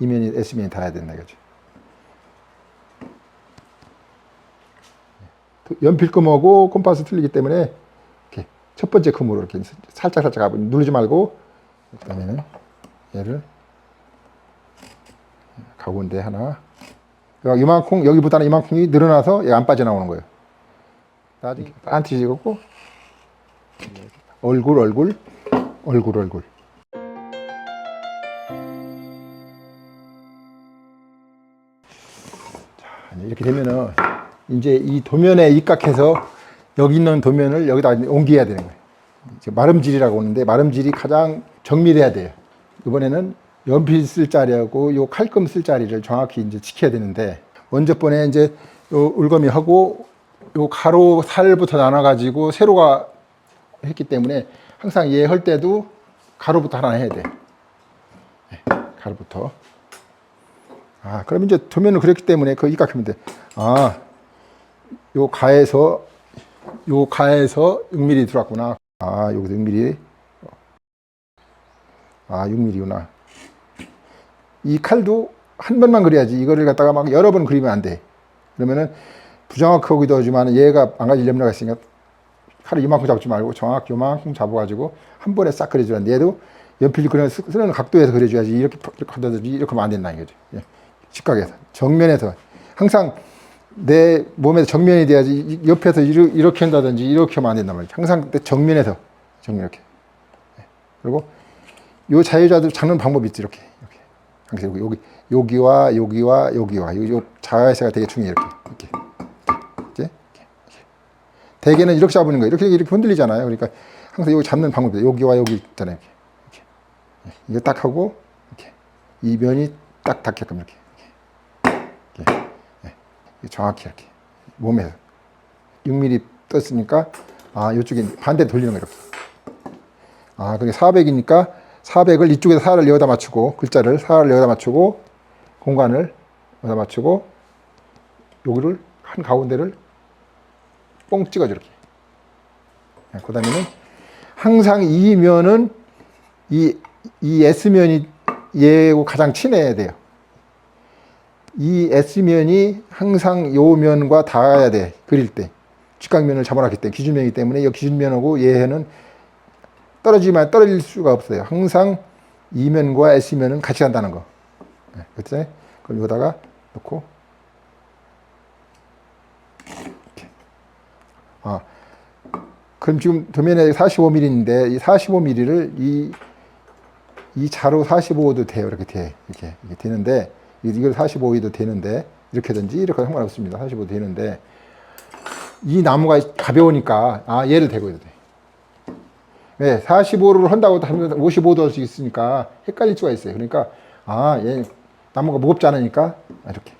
이면이 S면이 닿아야 된다 이거죠. 연필금하고 콤파스 틀리기 때문에 이렇게 첫 번째 금으로 이렇게 살짝 누르지 말고, 그다음에는 얘를 가운데 하나, 이만큼, 여기보다는 이만큼이 늘어나서 얘가 안 빠져나오는 거예요. 나중에 안티 찍었고, 얼굴. 자, 이렇게 되면은 이제 이 도면에 입각해서 여기 있는 도면을 여기다 옮겨야 되는 거예요. 마름질이라고 하는데, 마름질이 가장 정밀해야 돼요. 이번에는 연필 쓸 자리하고 요 칼금 쓸 자리를 정확히 이제 지켜야 되는데, 먼저 번에 이제 요 울거미 하고 요 가로 살부터 나눠가지고 세로가 했기 때문에 항상 얘 할 때도 가로부터 하나 해야 돼. 네, 가로부터. 그럼 이제 도면을 그렸기 때문에 그 입각하면 돼. 요 가에서 6mm 들어왔구나. 여기서 6mm. 6mm구나. 이 칼도 한 번만 그려야지. 이거를 갖다가 막 여러 번 그리면 안 돼. 그러면은 부정확하기도 하지만 얘가 안 가질 염려가 있으니까 칼을 이만큼 잡지 말고 정확히 요만큼 잡아가지고 한 번에 싹 그려줘야 돼. 얘도 연필 쓰는 각도에서 그려줘야지. 이렇게 한다든지 이렇게 하면 안 된다 이거죠. 예. 직각에서, 정면에서. 항상 내 몸에서 정면이 돼야지. 옆에서 이렇게 한다든지 이렇게 하면 안 된단 말이죠. 항상 정면에서, 이렇게. 그리고 요 자유자들 잡는 방법이 있지. 이렇게. 항상 여기와 요 자세가 되게 중요해. 이렇게. 대개는 이렇게 잡는 거예요. 이렇게 흔들리잖아요. 그러니까 항상 여기 잡는 방법이 여기와 여기 있잖아요. 이렇게. 이거 딱 하고 이렇게 이 면이 딱 닿게끔 이렇게. 정확히 이렇게 몸에서 6mm 떴으니까 이쪽에 반대 돌리는 거 이렇게. 그게 400이니까 400을 이쪽에서 4를 여기다 맞추고, 글자를 4를 여기다 맞추고, 공간을 여기다 맞추고, 여기를 한 가운데를 뽕 찍어줘 이렇게. 그 다음에는 항상 이 면은 이 S면이 얘하고 가장 친해야 돼요. 이 S면이 항상 요 면과 닿아야 돼. 그릴 때 직각면을 잡아놨기 때문에, 기준면이기 때문에 이 기준면하고 얘는 떨어질 수가 없어요. 항상 이 면과 S면은 같이 간다는 거. 그렇죠? 그럼 여기다가 놓고 이렇게. 그럼 지금 도면에 45mm인데 이 45mm를 이 자로 45도 돼요. 이렇게 돼. 이렇게 되는데, 이걸 45도도 되는데, 이렇게든지 이렇게 상관없습니다. 45도 되는데, 이 나무가 가벼우니까 얘를 대고 해도 돼. 왜? 45를 한다고 하면 55도 할 수 있으니까 헷갈릴 수가 있어요. 그러니까 얘 나무가 무겁지 않으니까 이렇게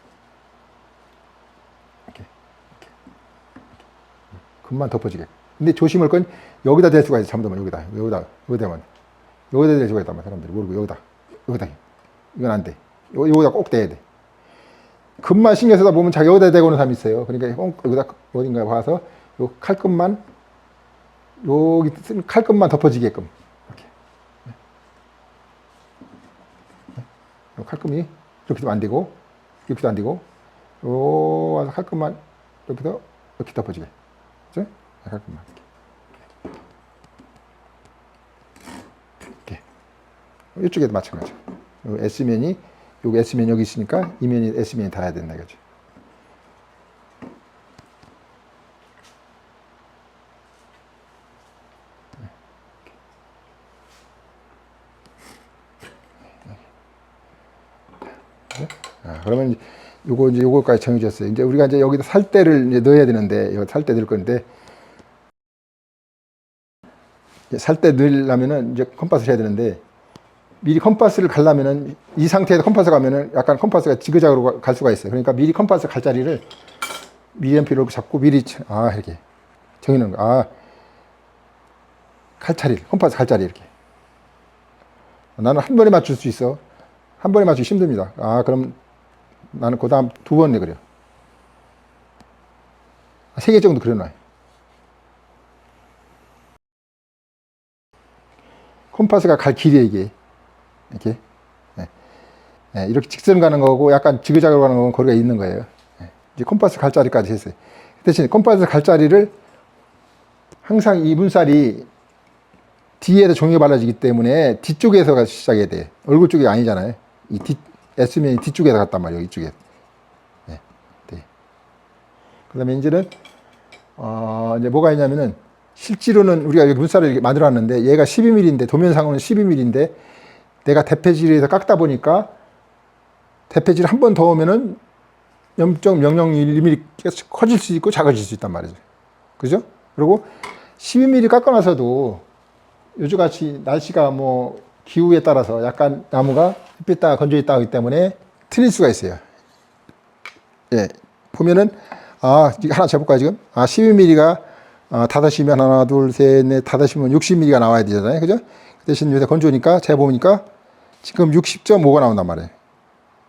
금만 덮어지게. 근데 조심할 건 여기다 댈 수가 있어요. 잘못하면 여기다 댈 수가 있단 말이야. 사람들이 모르고 여기다 이건 안 돼. 여기다 꼭 대야 돼. 금만 신경 쓰다 보면 자기 여기다 대고는 사람이 있어요. 그러니까 여기다 어딘가에 봐서 요 칼금만, 여기 쓴 칼금만 덮어지게끔 이렇게. 요 칼금이 이렇게도 안 되고 이렇게도 안 되고, 요 칼금만 이렇게 덮어지게. 그렇죠? 칼금만 이렇게. 이쪽에도 마찬가지. S면이, 여기 S면 여기 있으니까 이 면이 S면이 닿아야 된다 이거죠. 그러면 요거까지 정해졌어요. 이제 우리가 이제 여기다 살대를 이제 넣어야 되는데, 이거 살대 넣을 건데, 살대 넣으려면은 이제 컴파스를 해야 되는데, 미리 컴파스를 가려면은 이 상태에서 컴파스 가면은 약간 컴파스가 지그자그로 갈 수가 있어요. 그러니까 미리 컴파스 갈 자리를 미리 연필로 잡고 미리 이렇게 정해놓은 거. 컴파스 갈 자리 이렇게. 나는 한 번에 맞출 수 있어. 한 번에 맞추기 힘듭니다. 그럼 나는 그 다음 2번 그려. 3개 정도 그려놔요. 컴파스가 갈 길이에요, 이게. 이렇게. 예, 이렇게 직선 가는 거고 약간 지그자그로 가는 거고 거리가 있는 거예요. 예, 이제 콤파스 갈 자리까지 했어요. 대신 콤파스 갈 자리를 항상 이 문살이 뒤에서 종이가 발라지기 때문에 뒤쪽에서 시작해야 돼. 얼굴 쪽이 아니잖아요. 이 S면이 뒤쪽에서 갔단 말이에요. 이쪽에. 네. 네. 그 다음에 이제는, 이제 뭐가 있냐면은, 실제로는 우리가 여기 문살을 이렇게 만들어 놨는데, 얘가 12mm인데, 도면상으로는 12mm인데, 내가 대패질에서 깎다 보니까, 대패질 한 번 더 오면은 0.001mm 커질 수 있고 작아질 수 있단 말이죠. 그죠? 그리고 12mm 깎아놔서도 요즘같이 날씨가 뭐 기후에 따라서 약간 나무가 햇빛 따가 건조 있다 하기 때문에 틀릴 수가 있어요. 예. 보면은, 하나 재볼까요, 지금? 12mm가, 닫으시면 하나, 둘, 셋, 넷, 닫으시면 60mm가 나와야 되잖아요. 그죠? 그 대신 요새 건조니까 재보니까 지금 60.5가 나온단 말이에요.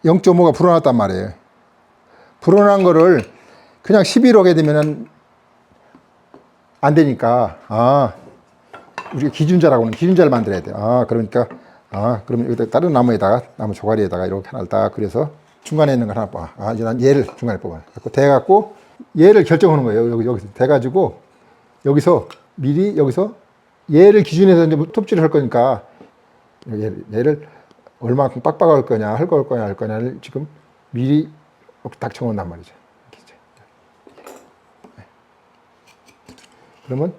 0.5가 불어났단 말이에요. 불어난 거를 그냥 11로 하게 되면은 안 되니까, 우리가 기준자라고는 기준자를 만들어야 돼요. 그러니까, 그러면 여기다 다른 나무에다가, 나무 조가리에다가 이렇게 하나 딱 그래서 중간에 있는 걸 하나 뽑아. 이제 난 얘를 중간에 뽑아. 대갖고 얘를 결정하는 거예요. 여기서. 대가지고 여기서 미리 여기서 얘를 기준해서 이제 톱질을 할 거니까 얘를 얼마큼 빡빡할 거냐, 할 거냐를 지금 미리 딱 정한단 말이죠. 그러면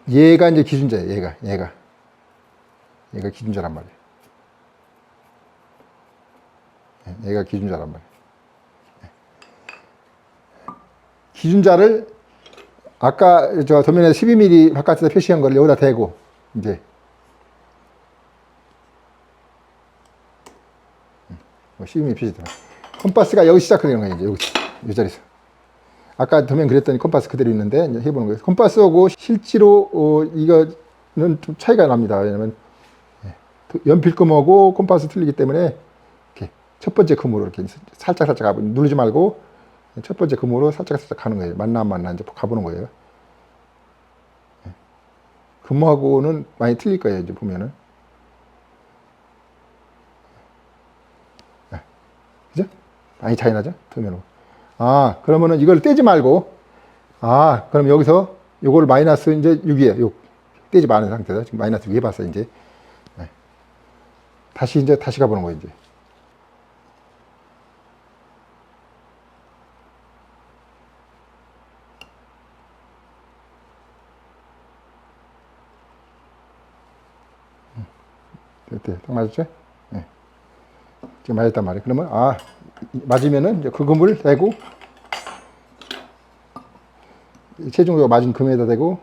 얘가 이제 기준자예요. 얘가 기준자란 말이에요. 얘가 기준자란 말이에요. 기준자를 아까 저 도면에 12mm 바깥에서 표시한 걸 여기다 대고 이제 12mm 표시더라. 컴파스가 여기 시작하는 거예요. 이제 여기 이 자리에서. 아까 도면 그랬더니 컴파스 그대로 있는데 이제 해보는 거예요. 컴파스하고 실제로 이거는 좀 차이가 납니다. 왜냐면 연필금하고 컴파스 틀리기 때문에 이렇게 첫 번째 금으로 이렇게 살짝 누르지 말고 첫 번째 금으로 살짝 가는 거예요. 맞나 안 맞나 이제 가보는 거예요. 금하고는 많이 틀릴 거예요. 이제 보면은. 그죠? 많이 차이 나죠? 도면으로. 그러면은 이걸 떼지 말고, 그럼 여기서 요걸 마이너스 이제 6이에요. 6. 떼지 않은 상태다. 지금 마이너스 6 해봤어, 이제. 다시 가보는 거예요, 이제. 딱 맞았죠? 네. 지금 맞았단 말이에요. 그러면, 맞으면은 이제 그 금을 대고, 최종적으로 맞은 금에다 대고,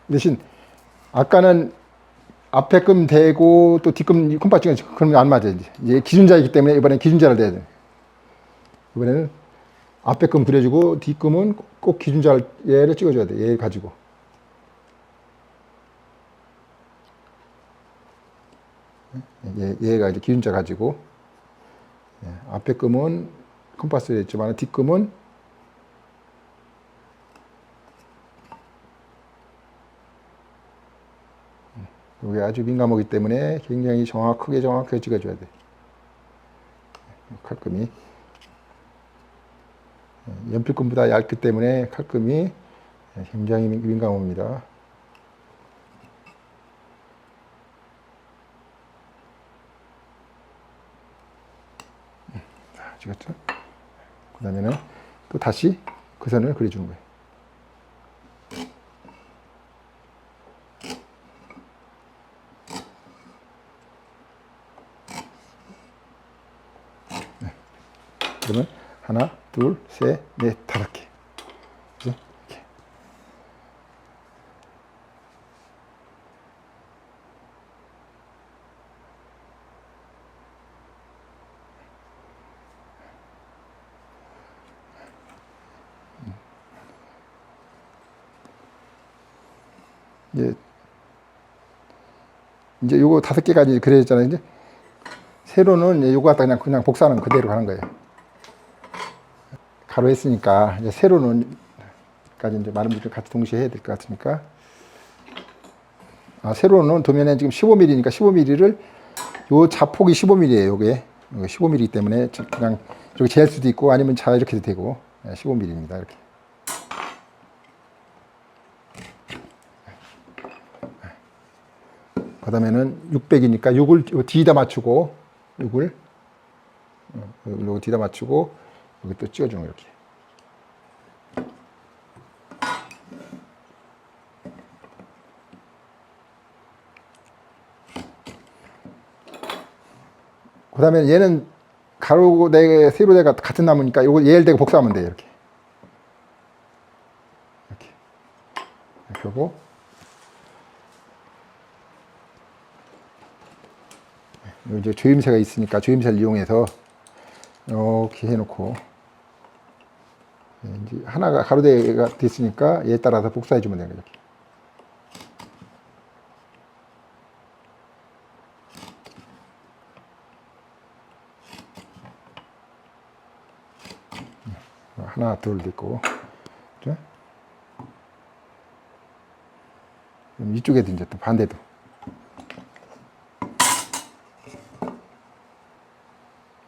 대신, 아까는 앞에 금 대고 또 뒷금 콤파스가 그러면 안 맞아요. 이제 기준자이기 때문에 이번엔 기준자를 대야 돼. 이번에는 앞에 금 그려주고 뒷금은 꼭 기준자를 얘를 찍어줘야 돼. 얘 가지고. 얘가 이제 기준자 가지고 앞에 금은 컴파스에 있지만 뒷금은 이게 아주 민감하기 때문에 굉장히 정확하게 찍어줘야 돼. 칼금이 연필금보다 얇기 때문에 칼금이 굉장히 민감합니다. 찍었죠? 그 다음에는 또 다시 그 선을 그려주는 거예요. 그러면 하나, 둘, 셋, 넷, 5개. 그죠? 이렇게. 이제 요거 5개까지 그려졌잖아요. 이제 세로는 요거 갖다 그냥 복사하는 그대로 하는 거예요. 가로 했으니까 이제 세로는까지 이제 많은 분들 같이 동시에 해야 될 것 같으니까. 세로는 도면에 지금 15mm니까 15mm를 요 자폭이 15mm예요. 요게 15mm이기 때문에 그냥 저기 재할 수도 있고 아니면 자 이렇게도 되고 15mm입니다. 이렇게. 그다음에는 600이니까 6을 뒤에다 맞추고 6을 요거 뒤에다 맞추고 여기 또 찍어주는 거 이렇게. 그 다음에 얘는 가로대, 세로대가 같은 나무니까 요거 얘를 대고 복사하면 돼요. 이렇게. 이렇게 하고. 이제 조임새가 있으니까 조임새를 이용해서 이렇게 해놓고. 이제 하나가 가로대가 됐으니까 얘에 따라서 복사해주면 돼요. 이렇게. 하나, 둘 있고, 그죠? 그럼 이쪽에도 이제 또 반대도.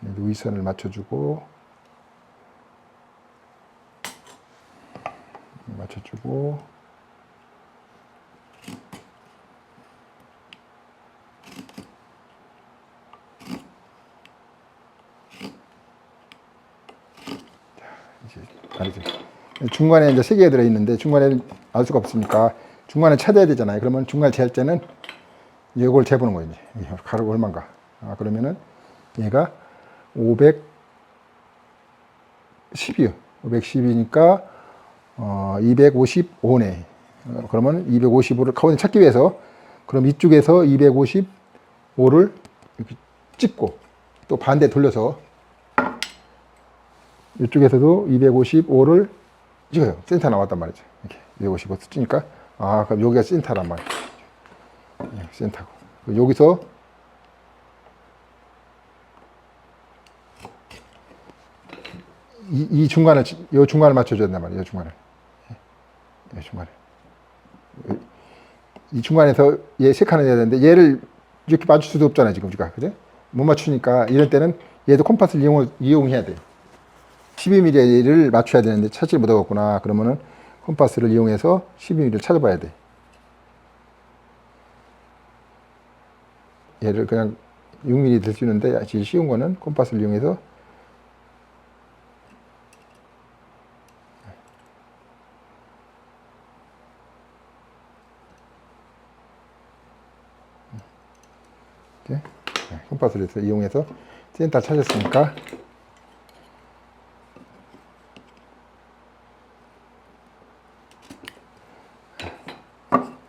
위선을 맞춰주고, 맞춰주고, 다르죠. 중간에 이제 3개가 들어있는데 중간에 알 수가 없으니까 중간에 찾아야 되잖아요. 그러면 중간에 재할 때는 이걸 재보는 거예요. 이제 가로가 얼마인가. 그러면은 얘가 510이요. 510이니까 255네. 그러면 255를 가운데 찾기 위해서 그럼 이쪽에서 255를 이렇게 찍고 또 반대 돌려서 이쪽에서도 255를 찍어요. 센터 나왔단 말이죠. 이렇게 255 찍으니까 그럼 여기가 센터란 말이에요. 센터고 여기서 이 중간을 요 중간을 맞춰줘야 된단 말이에요. 요 중간을. 이 중간에. 이 중간에서 얘 3칸을 해야 되는데 얘를 이렇게 맞출 수도 없잖아요. 지금 우리가 그죠? 못 맞추니까 이럴 때는 얘도 콤파스를 이용해야 돼요. 12mm를 맞춰야 되는데 찾지 못하겠구나. 그러면은 콤파스를 이용해서 12mm를 찾아봐야 돼. 얘를 그냥 6mm 될 수 있는데 제일 쉬운 거는 콤파스를 이용해서 이렇게 콤파스를 이용해서 센터 찾았으니까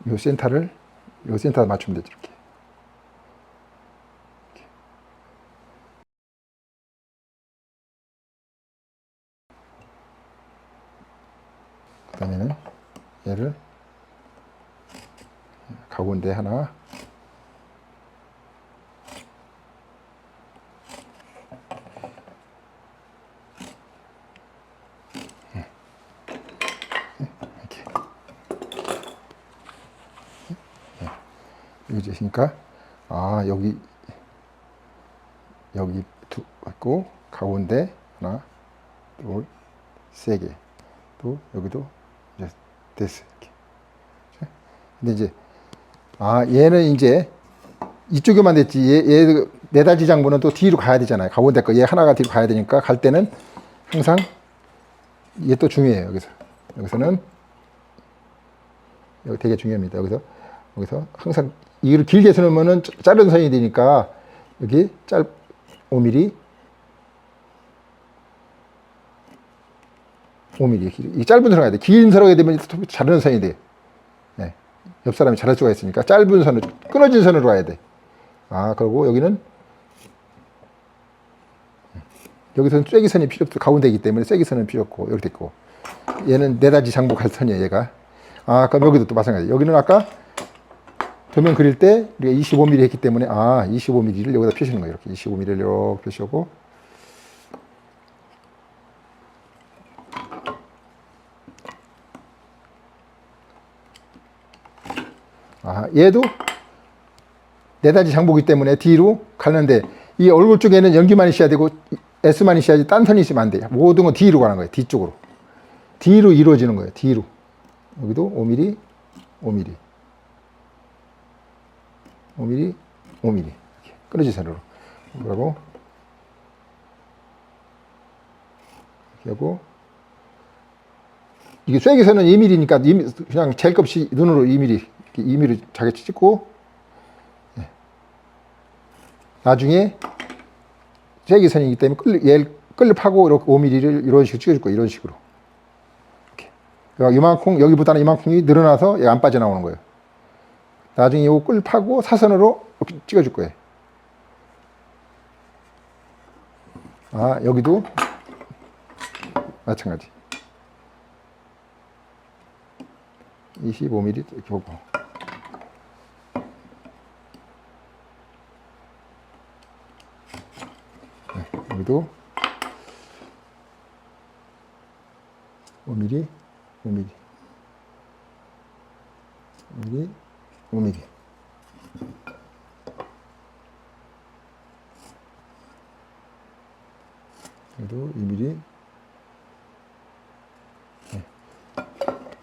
요 센터를 맞추면 되죠. 이렇게. 그 다음에는 얘를 가운데 하나 이렇게 있으니까 여기 두 있고 가운데 하나 둘 3개 또 여기도 이제 됐어 이렇게. 근데 이제 얘는 이제 이쪽에만 됐지 얘 네다지 장부는 또 뒤로 가야 되잖아요. 가운데 거 얘 하나가 뒤로 가야 되니까 갈 때는 항상 이게 또 중요해요. 여기서는 여기 되게 중요합니다. 여기서 항상 이걸 길게 서놓으면은 자른 선이 되니까 여기 5mm 5mm 이 짧은 선을 가야 돼. 긴 선을 가야 되면 자른 선이 돼. 네. 옆 사람이 자를 수가 있으니까 짧은 선을 끊어진 선으로 가야 돼. 그리고 여기서는 쐐기선이 필요 없고 가운데이기 때문에 쐐기선은 필요 없고 이렇게 있고 얘는 네다지 장복할 선이에요. 얘가 그럼 여기도 또 마찬가지. 여기는 아까 도면 그릴 때 우리가 25mm 했기 때문에 25mm를 여기다 표시하는 거예요. 이렇게 25mm를 이렇게 표시하고 얘도 네다지 장보기 때문에 뒤로 가는데 이 얼굴 쪽에는 연기만 있어야 되고 S만 있어야지 딴 선이 있으면 안 돼요. 모든 건 뒤로 가는 거예요. 뒤쪽으로. 뒤로 이루어지는 거예요. 뒤로. 여기도 5mm, 5mm. 5mm, 5mm. 이렇게 끊어진 선으로. 그리고 이렇게 하고 이게 쐐기선은 2mm니까 그냥 제일 값이 눈으로 2mm, 2mm 자기 찍고 나중에 쐐기선이기 때문에 얘를 끌려 파고 이렇게 5mm를 이런 식으로 찍어줄 거예요. 이런 식으로. 이렇게. 그러니까 이만큼, 여기보다는 이만큼이 늘어나서 얘가 안 빠져나오는 거예요. 나중에 이거 끌 파고 사선으로 이렇게 찍어줄 거예요. 여기도 마찬가지. 25mm 이렇게 보고. 여기도 5mm, 5mm, 5mm, 5mm. 여기도 2mm.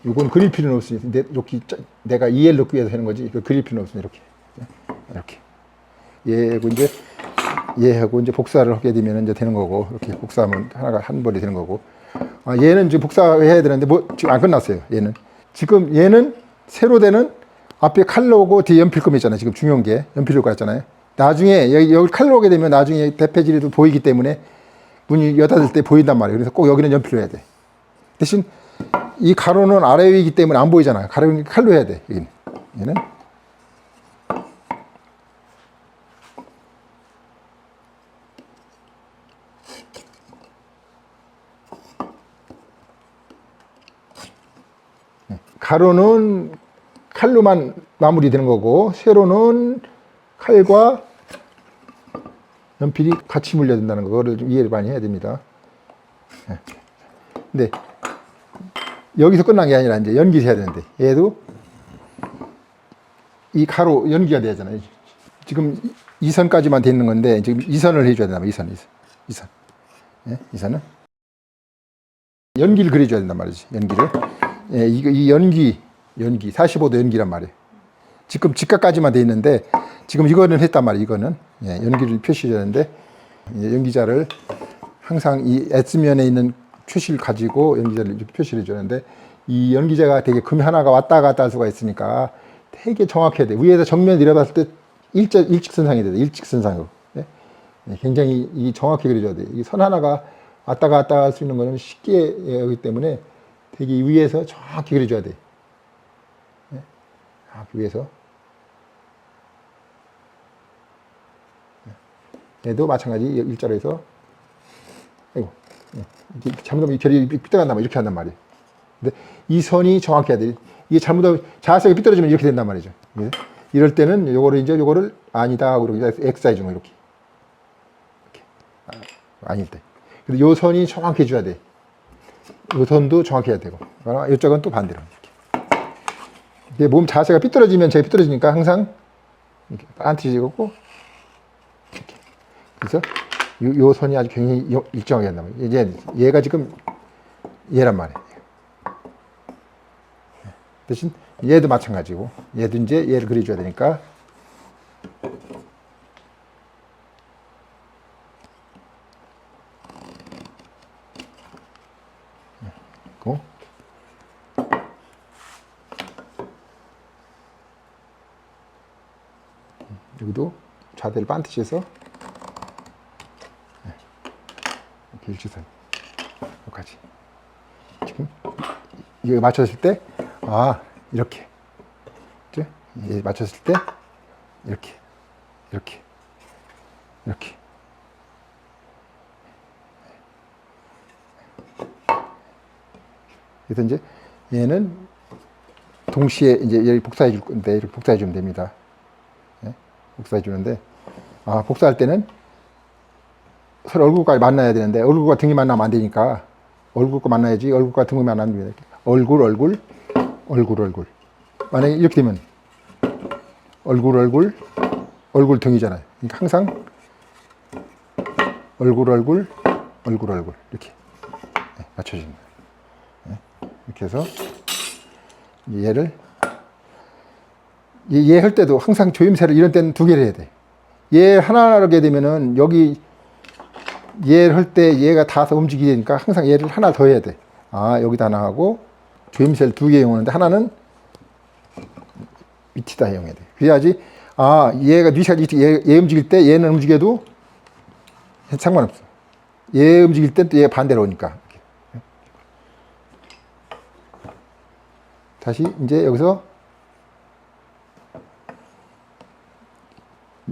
이건 그릴 필요는 없으니 이렇게 내가 EL 넣기 위해서 하는 거지. 이거 그릴 필요는 없으니 이렇게. 이렇게. 얘하고 이제 얘하고 이제 복사를 하게 되면 이제 되는 거고, 이렇게 복사하면 하나가 한 벌이 되는 거고. 얘는 지금 복사해야 되는데 지금 안 끝났어요. 지금 얘는 세로 되는 앞에 칼로고 뒤에 연필금 있잖아요. 지금 중요한 게 연필을 깔았잖아요. 나중에 여기 칼로 오게 되면 나중에 대패질이도 보이기 때문에 문이 여닫을 때 보인단 말이에요. 그래서 꼭 여기는 연필로 해야 돼. 대신 이 가로는 아래 위이기 때문에 안 보이잖아요. 가로는 칼로 해야 돼. 얘는. 가로는 칼로만 마무리되는 거고, 세로는 칼과 연필이 같이 물려든다는 거를 좀 이해를 많이 해야 됩니다. 근데 여기서 끝난 게 아니라 이제 연기를 해야 되는데, 얘도 이 가로 연기가 되잖아요. 지금 이 선까지만 돼 있는 건데 지금 이 선을 해줘야 된단 말이에요. 이 선. 이 선은 연기를 그려줘야 된단 말이지. 연기를. 이 연기 45도 연기란 말이에요. 지금 직각까지만 돼 있는데 지금 이거는 했단 말이에요. 이거는 연기를 표시해야 되는데, 연기자를 항상 이 S면에 있는 표시를 가지고 연기자를 표시를 해주는데, 이 연기자가 되게 금 하나가 왔다 갔다 할 수가 있으니까 되게 정확해야 돼. 위에서 정면 내려봤을 때 일직선상이 돼요. 일직선상으로. 굉장히 정확히 그려줘야 돼. 이 선 하나가 왔다 갔다 할 수 있는 거는 쉽게 하기 때문에 되게 위에서 정확히 그려줘야 돼. 위에서. 얘도 마찬가지 일자로 해서, 잘못하면 이 결이 삐뚤어간단 말이에요. 이렇게 한단 말이에요. 근데 이 선이 정확해야 돼. 이게 잘못하면 자세가 삐뚤어지면 이렇게 된단 말이죠. 이럴 때는 요거를 아니다 그러고 X 해주는 거 이렇게. 아닐 때. 근데 요 선이 정확히 해줘야 돼. 요 선도 정확히 해야 되고. 이쪽은 또 반대로. 이게 몸 자세가 삐뚤어지면 제가 삐뚤어지니까 항상 이렇게 반트지고 이렇게. 그래서 요 선이 아주 굉장히 일정하게 한단 말이에요. 얘가 지금 얘란 말이에요. 대신 얘도 마찬가지고, 얘도 이제 얘를 그려줘야 되니까. 여기도 좌대를 반드시해서 이렇게 일직선 여기까지. 지금 이거 맞췄을 때 이렇게 맞췄을 때 이렇게 그래서 이제 얘는 동시에 이제 여기 복사해 줄 건데 이렇게 복사해 주면 됩니다. 예? 복사해 주는데 복사할 때는 서로 얼굴까지 만나야 되는데 얼굴과 등이 만나면 안 되니까 얼굴과 만나야지 얼굴과 등이 만나면 안 됩니다. 얼굴 얼굴 얼굴 얼굴 만약에 이렇게 되면 얼굴 얼굴 얼굴 등이잖아요. 그러니까 항상 얼굴 얼굴 얼굴 얼굴 이렇게 맞춰줍니다. 이렇게 해서 얘를 얘 할 때도 항상 조임새를 이런 때는 두 개를 해야 돼. 얘 하나 하게 되면은 여기 얘 할 때 얘가 닿아서 움직이게 되니까 항상 얘를 하나 더 해야 돼. 여기다 하나 하고 조임새를 두 개 이용하는데 하나는 밑에다 이용해야 돼. 그래야지 얘가 얘 움직일 때 얘는 움직여도 상관없어. 얘 움직일 땐 또 얘 반대로 오니까. 다시 이제 여기서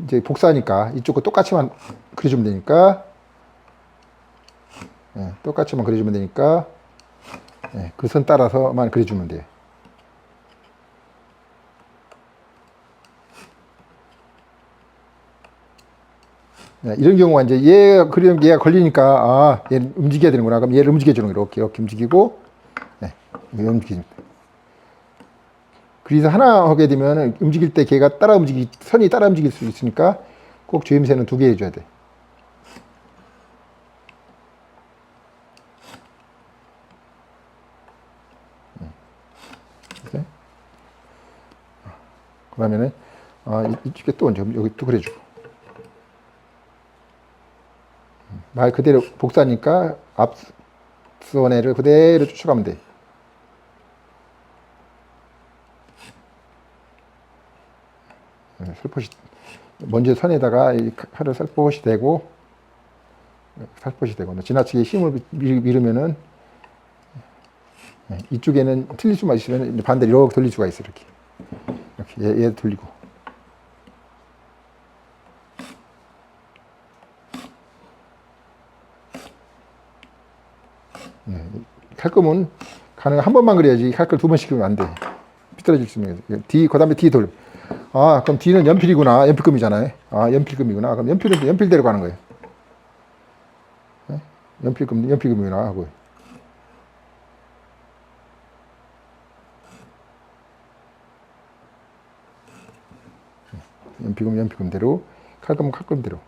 이제 복사하니까 이쪽과 똑같이만 그려주면 되니까 똑같이만 그려주면 되니까 그 선 따라서만 그려주면 돼요. 이런 경우가 이제 얘가 그리는 게 얘가 걸리니까 얘는 움직여야 되는구나. 그럼 얘를 움직여주는 거예요. 이렇게 움직이고 움직입니다. 그래서 하나 하게 되면 움직일 때 걔가 선이 따라 움직일 수 있으니까 꼭 조임새는 두 개 해줘야 돼. 그러면은 이쪽에 또 여기 또 그려주고 말 그대로 복사니까 앞선 애를 그대로 쫓아가면 돼. 살포시 먼저 선에다가 이 칼을 살포시 대고 지나치게 힘을 밀으면은 이쪽에는 틀릴 수만 있으면 반대로 이렇게 돌릴 수가 있어. 이렇게 얘 돌리고 칼금은 가능한 한 번만 그려야지 칼걸 두 번씩 그리면 안 돼. 삐뚤어질 수 있는 거지. 그 다음에 D 돌려. 그럼 D는 연필이구나. 연필금이잖아요. 연필금이구나. 그럼 연필은 연필대로 가는 거예요. 연필금이구나 하고. 연필금대로, 칼금은 칼금대로.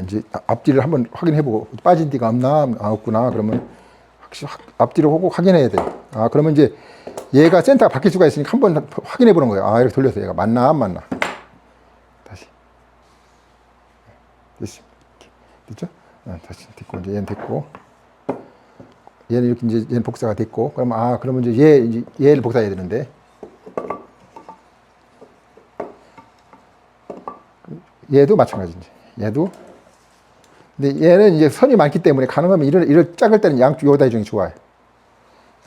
이제 앞뒤를 한번 확인해보고 빠진 띠가 없나 없구나 그러면 확실히 앞뒤를 꼭 확인해야 돼. 그러면 이제 얘가 센터가 바뀔 수가 있으니까 한번 확인해 보는 거예요. 이렇게 돌려서 얘가 맞나 안 맞나. 다시 됐죠? 다시 됐고 이제 얘는 됐고 얘는 이렇게 이제 얘는 복사가 됐고 그러면 이제 얘를 복사해야 되는데 얘도 마찬가지지. 얘도 근데 얘는 이제 선이 많기 때문에 가능하면 이를 작을 때는 양쪽 여기다 해주는 게 좋아요.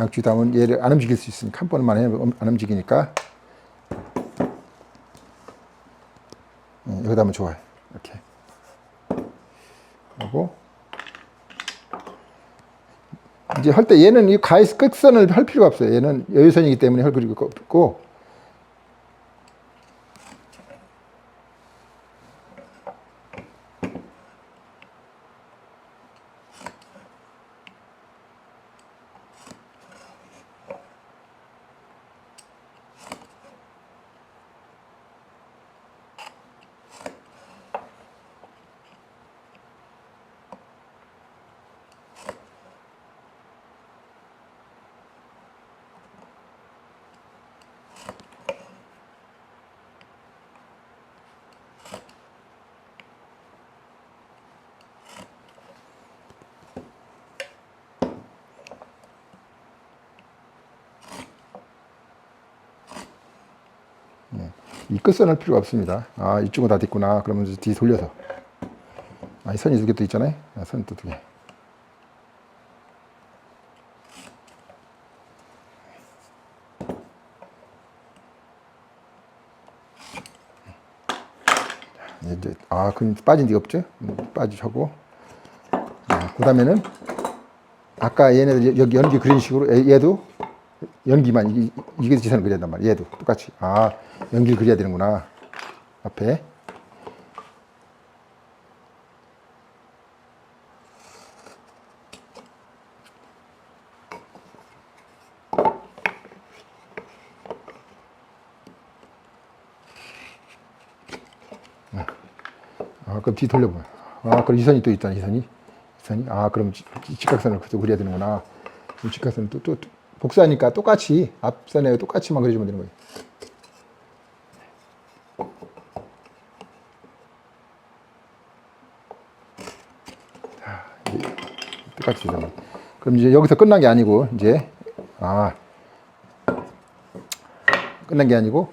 양쪽 다 하면 얘를 안 움직일 수 있으니까 한 번만 해면 안 움직이니까 여기다 하면 좋아요. 이렇게 하고 이제 할 때 얘는 이 가이스 끝선을 할 필요가 없어요. 얘는 여유선이기 때문에 할 필요가 없고 이 끝선 할 필요가 없습니다. 이쪽은 다 됐구나. 그러면 이제 뒤 돌려서 이 선이 두 개 또 있잖아요. 선 또 두 개. 아, 그럼 빠진 데가 없죠? 빠지고. 그 다음에는 아까 얘네들 여기 연기 그린 식으로 얘도 연기만 이게 지선을 그려야 된단 말이야. 얘도 똑같이. 아, 연기를 그려야 되는구나. 앞에. 아, 그럼 뒤 돌려봐. 아, 그럼 이 선이 또 있다, 이 선이. 아, 그럼 직각선을 또 그려야 되는구나. 직각선은 또 복사하니까 똑같이, 앞선에 똑같이만 그려주면 되는 거예요. 자, 똑같이 되잖아. 그럼 이제 여기서 끝난 게 아니고, 이제, 끝난 게 아니고,